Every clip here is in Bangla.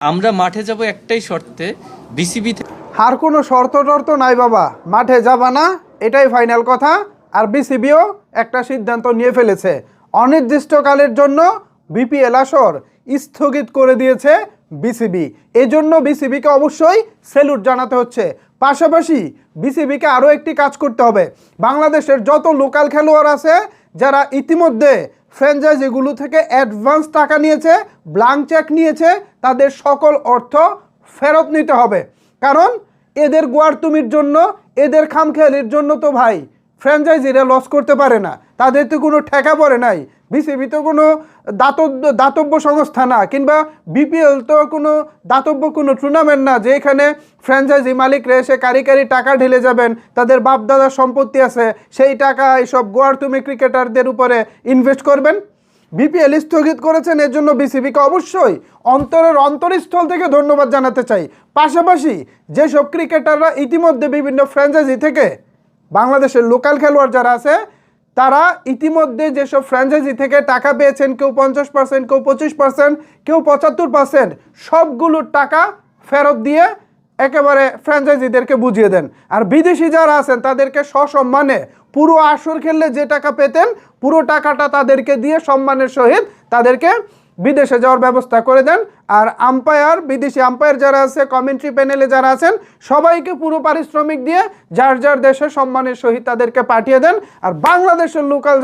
আমরা মাঠে যাব একটাই শর্তে, বিসিবি আর কোনো শর্ত টর্ত নাই বাবা, মাঠে যাবা না এটাই ফাইনাল কথা। আর বিসিবিও একটা সিদ্ধান্ত নিয়ে ফেলেছে, অনির্দিষ্টকালের জন্য বিপিএল আসর স্থগিত করে দিয়েছে বিসিবি। এই জন্য বিসিবিকে অবশ্যই স্যালুট জানাতে হচ্ছে। পাশাপাশি বিসিবিকে আরও একটি কাজ করতে হবে, বাংলাদেশের যত লোকাল খেলোয়াড় আছে যারা ইতিমধ্যে ফ্র্যাঞ্চাইজিগুলো থেকে অ্যাডভান্স টাকা নিয়েছে, ব্ল্যাঙ্ক চেক নিয়েছে, তাদের সকল অর্থ ফেরত নিতে হবে। কারণ এদের গোয়ারতুমির জন্য, এদের খামখেয়ালির জন্য তো ভাই ফ্র্যাঞ্চাইজিরা লস করতে পারে না, তাদের তো কোনো ঠেকা পড়ে নাই। বিসিবি তো কোনো দাতব্য সংস্থা না, কিংবা বিপিএল তো কোনো দাতব্য কোনো টুর্নামেন্ট না যে এখানে ফ্র্যাঞ্চাইজি মালিকরা এসে কারি টাকা ঢেলে যাবেন, তাদের বাপদাদার সম্পত্তি আছে, সেই টাকা এইসব গোয়ারতুমি ক্রিকেটারদের উপরে ইনভেস্ট করবেন। বিপিএল স্থগিত করেছেন, এর জন্য বিসিবিকে অবশ্যই অন্তরস্থল থেকে ধন্যবাদ জানাতে চাই। পাশাপাশি যেসব ক্রিকেটাররা ইতিমধ্যে বিভিন্ন ফ্র্যাঞ্চাইজি থেকে, বাংলাদেশের লোকাল খেলোয়াড় যারা আছে তারা ইতিমধ্যে যেসব ফ্র্যাঞ্চাইজি থেকে টাকা পেয়েছেন, কেউ 50%, কেউ 25%, কেউ 75%, সবগুলোর টাকা ফেরত দিয়ে একেবারে ফ্র্যাঞ্চাইজিদেরকে বুঝিয়ে দেন। আর বিদেশি যারা আছেন তাদেরকে সসম্মানে পুরো আসর খেললে যে টাকা পেতেন পুরো টাকাটা তাদেরকে দিয়ে সম্মানের সহিত তাদেরকে বিদেশে যাওয়ার ব্যবস্থা করে দেন। আর আম্পায়ার, বিদেশি আম্পায়ার যারা আছে, কমেন্ট্রি প্যানেলে যারা আছেন, সবাইকে পুরো পারিশ্রমিক দিয়ে যার যার দেশে সম্মানের সহিত তাদেরকে পাঠিয়ে দেন। আর বাংলাদেশের লোকাল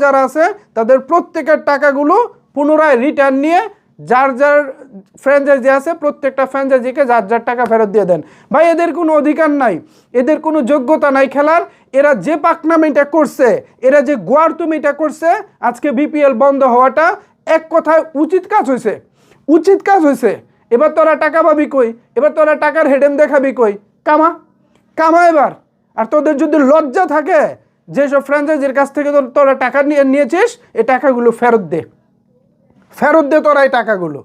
যারা আছে তাদের প্রত্যেকের টাকাগুলো পুনরায় রিটার্ন নিয়ে যার যার ফ্র্যাঞ্চাইজি আছে প্রত্যেকটা ফ্র্যাঞ্চাইজিকে যার যার টাকা ফেরত দিয়ে দেন। ভাই এদের কোনো অধিকার নাই, এদের কোনো যোগ্যতা নাই খেলার। এরা যে পাকনামিটা করছে, এরা যে গোয়ারতুমিটা করছে, আজকে বিপিএল বন্ধ হওয়াটা এক কথায় উচিত কাজ হয়েছে। এবার তোরা টাকা পাবি কই? এবার তোরা টাকার হেডেম দেখাবি কই? কামা এবার। আর তোদের যদি লজ্জা থাকে, যেসব ফ্র্যাঞ্চাইজির কাছ থেকে তোরা টাকা নিয়েছিস, এই টাকাগুলো ফেরত দে তোরা এই টাকাগুলো।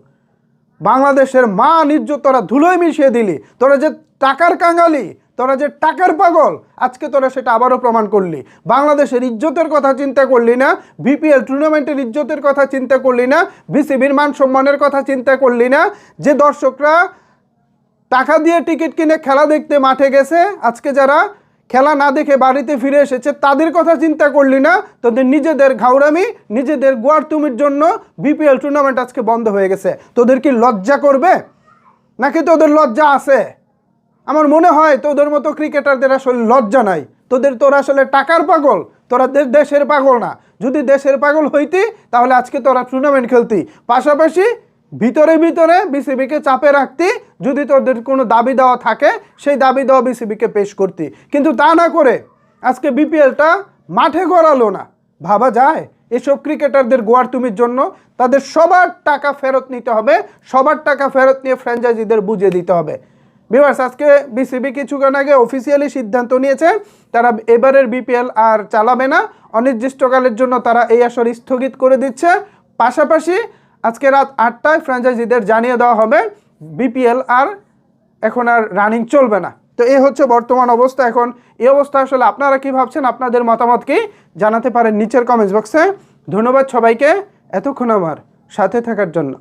বাংলাদেশের মান ইজ্জত তোরা ধুলোয় মিশিয়ে দিলি। তোরা যে টাকার কাঙালি, তোরা যে টাকার পাগল, আজকে তোরা সেটা আবারও প্রমাণ করলি। বাংলাদেশের ইজ্জতের কথা চিন্তা করলি না, বিপিএল টুর্নামেন্টের ইজ্জতের কথা চিন্তা করলি না, বিসিবির মান সম্মানের কথা চিন্তা করলি না। যে দর্শকরা টাকা দিয়ে টিকিট কিনে খেলা দেখতে মাঠে গেছে, আজকে যারা খেলা না দেখে বাড়িতে ফিরে এসেছে, তাদের কথা চিন্তা করলি না। তোদের নিজেদের ঘাউড়ামি, নিজেদের গোয়ারতুমির জন্য বিপিএল টুর্নামেন্ট আজকে বন্ধ হয়ে গেছে। তোদের কি লজ্জা করবে নাকি তোদের লজ্জা আছে? আমার মনে হয় তোদের মতো ক্রিকেটারদের আসলে লজ্জা নাই। তোরা আসলে টাকার পাগল, তোরা দেশের পাগল না। যদি দেশের পাগল হইতি তাহলে আজকে তোরা টুর্নামেন্ট খেলতি, পাশাপাশি ভিতরে বিসিবিকে চাপে রাখতি। যদি তোদের কোনো দাবি দেওয়া থাকে, সেই দাবি দেওয়া বিসিবিকে পেশ করতি। কিন্তু তা না করে আজকে বিপিএলটা মাঠে গড়ালো না। ভাবা যায়? এসব ক্রিকেটারদের গোয়ারতুমির জন্য তাদের সবার টাকা ফেরত নিতে হবে, সবার টাকা ফেরত নিয়ে ফ্র্যাঞ্চাইজিদের বুঝিয়ে দিতে হবে। ভিউয়ার্স, আজকে বিসিবি কিছুক্ষণ আগে অফিসিয়ালি সিদ্ধান্ত নিয়েছে, তারা এবারের বিপিএল আর চালাবে না, অনির্দিষ্টকালের জন্য তারা এই আসর স্থগিত করে দিচ্ছে। পাশাপাশি আজকে রাত 8টায় ফ্র্যাঞ্চাইজিদের জানিয়ে দেওয়া হবে বিপিএল এখন আর রানিং চলবে না। তো এই হচ্ছে বর্তমান অবস্থা। এখন এই অবস্থা আসলে আপনারা কি ভাবছেন? আপনাদের মতামত কি জানাতে পারেন নিচের কমেন্টস বক্সে। ধন্যবাদ সবাইকে এতক্ষণ আমার সাথে থাকার জন্য।